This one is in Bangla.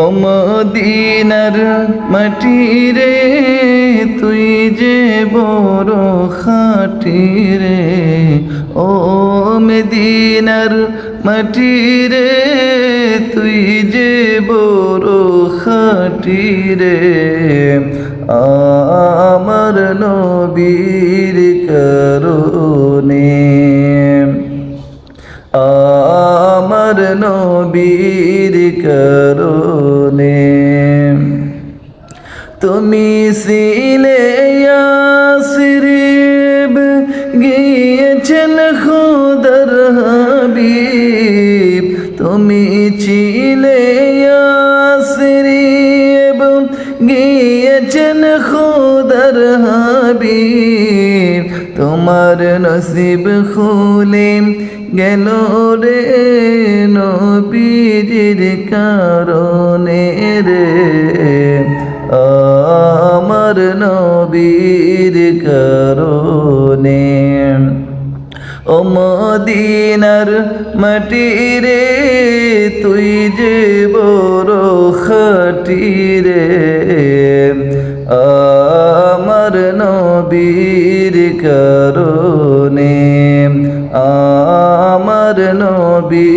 ও মদিনার মাটি রে তুই যে বড় খাঁটি রে, ও মদিনার মাটি রে তুই যে বড় খাঁটি রে। আমার নবীর কারণে, আমার নবীর কারণে তুমি ছিলে ইয়াসরিব, গিয়েছেন খুদার হাবিব। তুমি ছিলে ইয়াসরিব, গিয়েছেন খুদার হাবিব। তোমার নসিব খুলে গেল রে নবীর কারণে রে, আমার নবীর কারণে। ও মদিনার মাটি রে তুই যে বড় খাঁটি রে, আমার নবীর কারণে, আমার নবী